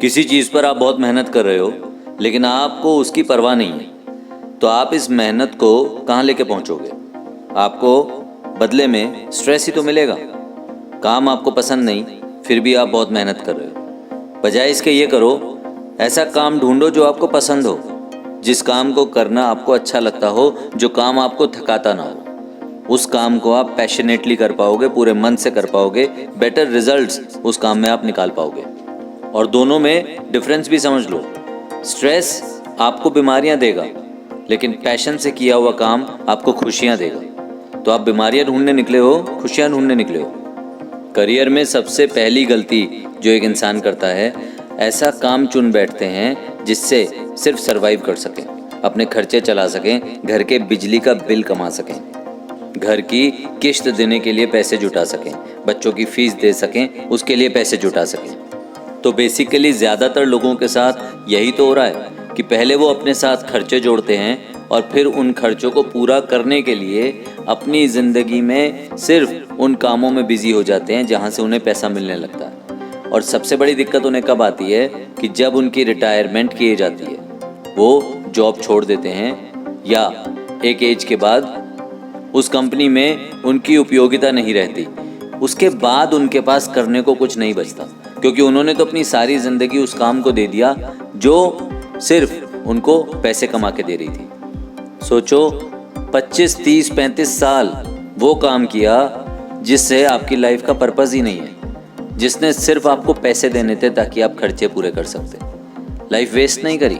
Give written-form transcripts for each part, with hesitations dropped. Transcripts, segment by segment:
किसी चीज़ पर आप बहुत मेहनत कर रहे हो लेकिन आपको उसकी परवाह नहीं है, तो आप इस मेहनत को कहाँ लेके पहुँचोगे? आपको बदले में स्ट्रेस ही तो मिलेगा। काम आपको पसंद नहीं, फिर भी आप बहुत मेहनत कर रहे हो। बजाय इसके ये करो, ऐसा काम ढूंढो जो आपको पसंद हो, जिस काम को करना आपको अच्छा लगता हो, जो काम आपको थकाता ना हो। उस काम को आप पैशनेटली कर पाओगे, पूरे मन से कर पाओगे, बेटर रिजल्ट्स उस काम में आप निकाल पाओगे। और दोनों में डिफरेंस भी समझ लो। स्ट्रेस आपको बीमारियां देगा, लेकिन पैशन से किया हुआ काम आपको खुशियां देगा। तो आप बीमारियां ढूंढने निकले हो, खुशियां ढूंढने निकले हो। करियर में सबसे पहली गलती जो एक इंसान करता है, ऐसा काम चुन बैठते हैं जिससे सिर्फ सरवाइव कर सकें, अपने खर्चे चला सकें, घर के बिजली का बिल कमा सकें, घर की किश्त देने के लिए पैसे जुटा सकें, बच्चों की फीस दे सकें, उसके लिए पैसे जुटा सकें। तो बेसिकली ज़्यादातर लोगों के साथ यही तो हो रहा है कि पहले वो अपने साथ खर्चे जोड़ते हैं और फिर उन खर्चों को पूरा करने के लिए अपनी ज़िंदगी में सिर्फ उन कामों में बिजी हो जाते हैं जहाँ से उन्हें पैसा मिलने लगता है। और सबसे बड़ी दिक्कत उन्हें कब आती है कि जब उनकी रिटायरमेंट की जाती है, वो जॉब छोड़ देते हैं या एक एज के बाद उस कंपनी में उनकी उपयोगिता नहीं रहती, उसके बाद उनके पास करने को कुछ नहीं बचता, क्योंकि उन्होंने तो अपनी सारी ज़िंदगी उस काम को दे दिया जो सिर्फ उनको पैसे कमा के दे रही थी। सोचो, 25, 30, 35 साल वो काम किया जिससे आपकी लाइफ का पर्पस ही नहीं है, जिसने सिर्फ आपको पैसे देने थे ताकि आप खर्चे पूरे कर सकते। लाइफ वेस्ट नहीं करी,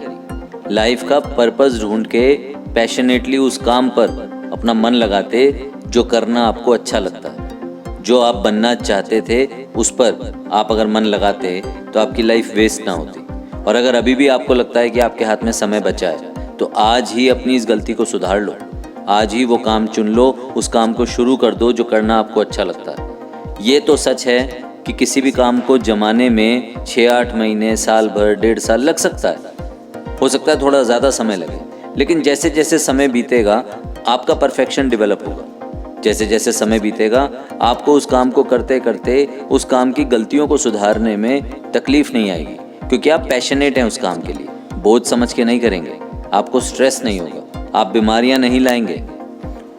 लाइफ का पर्पस ढूंढ के पैशनेटली उस काम पर अपना मन लगाते जो करना आपको अच्छा लगता है, जो आप बनना चाहते थे उस पर आप अगर मन लगाते तो आपकी लाइफ वेस्ट ना होती। और अगर अभी भी आपको लगता है कि आपके हाथ में समय बचा है, तो आज ही अपनी इस गलती को सुधार लो। आज ही वो काम चुन लो, उस काम को शुरू कर दो जो करना आपको अच्छा लगता है। ये तो सच है कि किसी भी काम को जमाने में 6-8 महीने, साल भर, 1.5 साल लग सकता है, हो सकता है थोड़ा ज़्यादा समय लगे, लेकिन जैसे जैसे समय बीतेगा आपका परफेक्शन डेवलप होगा। जैसे जैसे समय बीतेगा आपको उस काम को करते करते उस काम की गलतियों को सुधारने में तकलीफ नहीं आएगी, क्योंकि आप पैशनेट हैं उस काम के लिए। बोझ समझ के नहीं करेंगे, आपको स्ट्रेस नहीं होगा, आप बीमारियां नहीं लाएंगे।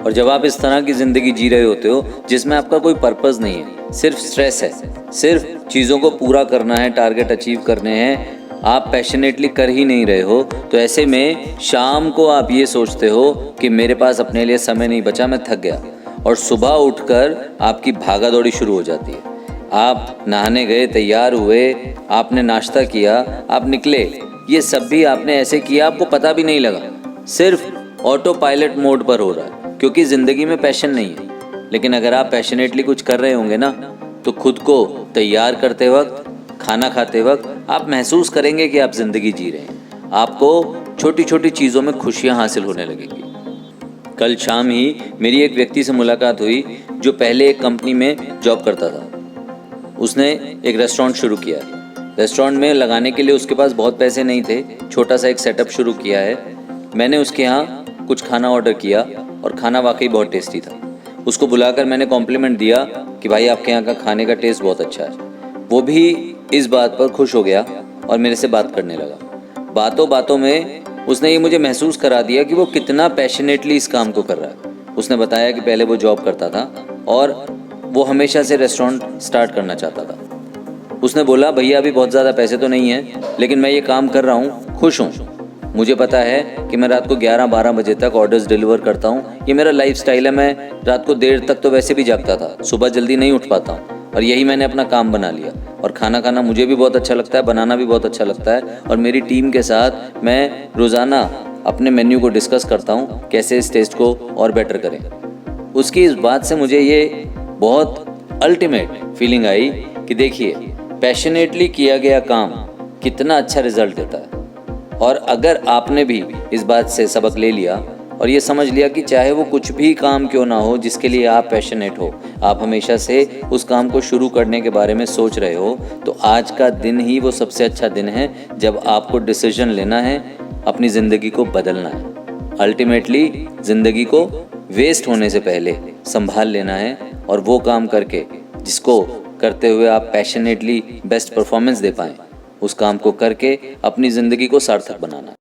और जब आप इस तरह की ज़िंदगी जी रहे होते हो जिसमें आपका कोई पर्पस नहीं है, सिर्फ स्ट्रेस है, सिर्फ चीज़ों को पूरा करना है, टारगेट अचीव करने हैं, आप पैशनेटली कर ही नहीं रहे हो, तो ऐसे में शाम को आप ये सोचते हो कि मेरे पास अपने लिए समय नहीं बचा, मैं थक गया। और सुबह उठकर आपकी भागा दौड़ी शुरू हो जाती है। आप नहाने गए, तैयार हुए, आपने नाश्ता किया, आप निकले, ये सब भी आपने ऐसे किया आपको पता भी नहीं लगा, सिर्फ ऑटो पायलट मोड पर हो रहा है, क्योंकि ज़िंदगी में पैशन नहीं है। लेकिन अगर आप पैशनेटली कुछ कर रहे होंगे ना, तो खुद को तैयार करते वक्त, खाना खाते वक्त आप महसूस करेंगे कि आप ज़िंदगी जी रहे हैं। आपको छोटी छोटी चीज़ों में खुशियाँ हासिल होने लगेंगी। कल शाम ही मेरी एक व्यक्ति से मुलाकात हुई जो पहले एक कंपनी में जॉब करता था। उसने एक रेस्टोरेंट शुरू किया है। रेस्टोरेंट में लगाने के लिए उसके पास बहुत पैसे नहीं थे, छोटा सा एक सेटअप शुरू किया है। मैंने उसके यहाँ कुछ खाना ऑर्डर किया और खाना वाकई बहुत टेस्टी था। उसको बुलाकर मैंने कॉम्प्लीमेंट दिया कि भाई आपके यहाँ का खाने का टेस्ट बहुत अच्छा है। वो भी इस बात पर खुश हो गया और मेरे से बात करने लगा। बातों बातों में उसने ये मुझे महसूस करा दिया कि वो कितना पैशनेटली इस काम को कर रहा है। उसने बताया कि पहले वो जॉब करता था और वो हमेशा से रेस्टोरेंट स्टार्ट करना चाहता था। उसने बोला, भैया अभी बहुत ज़्यादा पैसे तो नहीं हैं, लेकिन मैं ये काम कर रहा हूँ, खुश हूँ। मुझे पता है कि मैं रात को 11-12 बजे तक ऑर्डर्स डिलीवर करता हूँ, ये मेरा लाइफस्टाइल है। मैं रात को देर तक तो वैसे भी जागता था, सुबह जल्दी नहीं उठ पाता हूँ, और यही मैंने अपना काम बना लिया। और खाना खाना मुझे भी बहुत अच्छा लगता है, बनाना भी बहुत अच्छा लगता है। और मेरी टीम के साथ मैं रोज़ाना अपने मेन्यू को डिस्कस करता हूँ, कैसे इस टेस्ट को और बेटर करें। उसकी इस बात से मुझे ये बहुत अल्टीमेट फीलिंग आई कि देखिए, पैशनेटली किया गया काम कितना अच्छा रिजल्ट देता है। और अगर आपने भी इस बात से सबक ले लिया और ये समझ लिया कि चाहे वो कुछ भी काम क्यों ना हो जिसके लिए आप पैशनेट हो, आप हमेशा से उस काम को शुरू करने के बारे में सोच रहे हो, तो आज का दिन ही वो सबसे अच्छा दिन है जब आपको डिसीजन लेना है, अपनी ज़िंदगी को बदलना है। अल्टीमेटली ज़िंदगी को वेस्ट होने से पहले संभाल लेना है और वो काम करके जिसको करते हुए आप पैशनेटली बेस्ट परफॉर्मेंस दे पाएँ, उस काम को करके अपनी ज़िंदगी को सार्थक बनाना।